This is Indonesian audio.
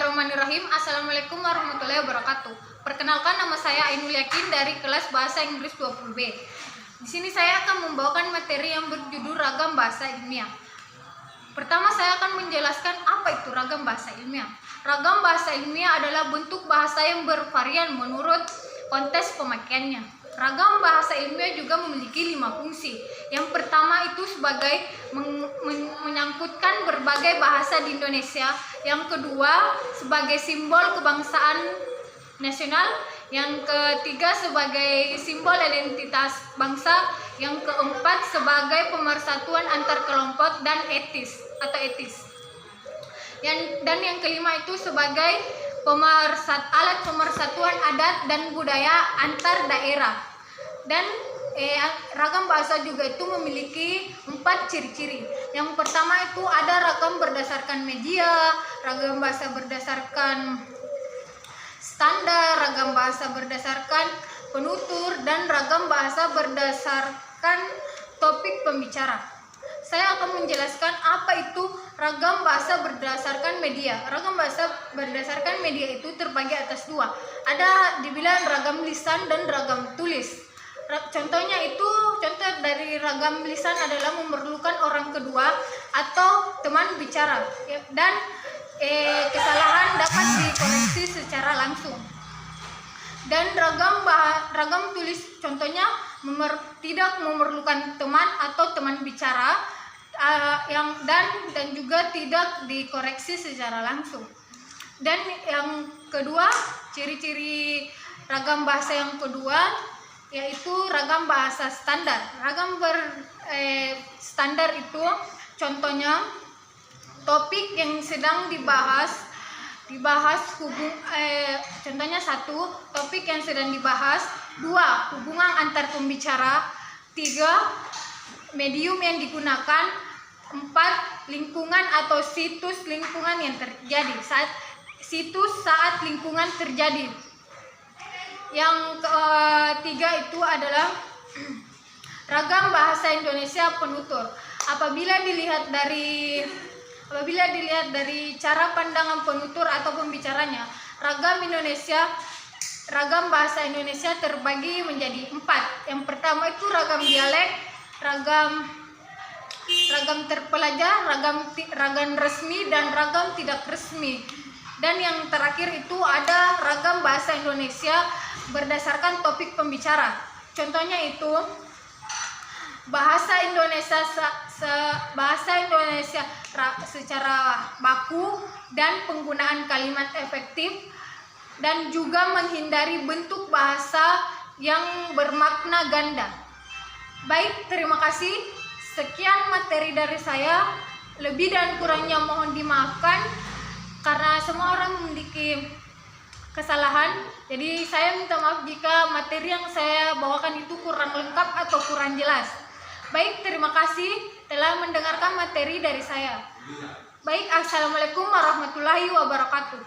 Bismillahirrahmanirrahim. Assalamualaikum warahmatullahi wabarakatuh. Perkenalkan, nama saya Ainul Yakin dari kelas Bahasa Inggris 20B. Di sini saya akan membawakan materi yang berjudul Ragam Bahasa Ilmiah. Pertama, saya akan menjelaskan apa itu ragam bahasa ilmiah. Ragam bahasa ilmiah adalah bentuk bahasa yang bervarian menurut konteks pemakaiannya. Ragam bahasa ilmiah juga memiliki 5 fungsi. Yang pertama itu sebagai menyangkutkan berbagai bahasa di Indonesia. Yang kedua sebagai simbol kebangsaan nasional. Yang ketiga sebagai simbol identitas bangsa. Yang keempat sebagai pemersatuan antar kelompok dan etis. Dan yang kelima itu sebagai alat pemersatuan adat dan budaya antar daerah. Dan ragam bahasa juga itu memiliki 4 ciri-ciri. Yang pertama itu ada ragam berdasarkan media, ragam bahasa berdasarkan standar, ragam bahasa berdasarkan penutur, dan ragam bahasa berdasarkan topik pembicara. Saya akan menjelaskan apa itu ragam bahasa berdasarkan media. Ragam bahasa berdasarkan media itu terbagi atas 2. Ada dibilang ragam lisan dan ragam tulis. Contoh dari ragam lisan adalah memerlukan orang kedua atau teman bicara, dan kesalahan dapat dikoreksi secara langsung. Dan ragam tulis contohnya tidak memerlukan teman atau teman bicara, dan juga tidak dikoreksi secara langsung. Dan yang kedua, ciri-ciri ragam bahasa yang kedua yaitu ragam bahasa standar. Ragam standar itu contohnya topik yang sedang dibahas contohnya 1, topik yang sedang dibahas. 2, hubungan antar pembicara. 3, medium yang digunakan. 4, lingkungan atau situs lingkungan yang terjadi saat lingkungan terjadi. Yang ketiga itu adalah ragam bahasa Indonesia penutur. Apabila dilihat dari cara pandangan penutur atau pembicaranya, ragam bahasa Indonesia terbagi menjadi 4. Yang pertama itu ragam dialek, ragam terpelajar, ragam resmi, dan ragam tidak resmi. Dan yang terakhir itu ada ragam bahasa Indonesia berdasarkan topik pembicara. Contohnya itu bahasa Indonesia secara baku dan penggunaan kalimat efektif, dan juga menghindari bentuk bahasa yang bermakna ganda. Baik, terima kasih. Sekian materi dari saya. Lebih dan kurangnya mohon dimaafkan, karena semua orang memiliki kesalahan. Jadi saya minta maaf jika materi yang saya bawakan itu kurang lengkap atau kurang jelas. Baik, terima kasih telah mendengarkan materi dari saya. Baik, assalamualaikum warahmatullahi wabarakatuh.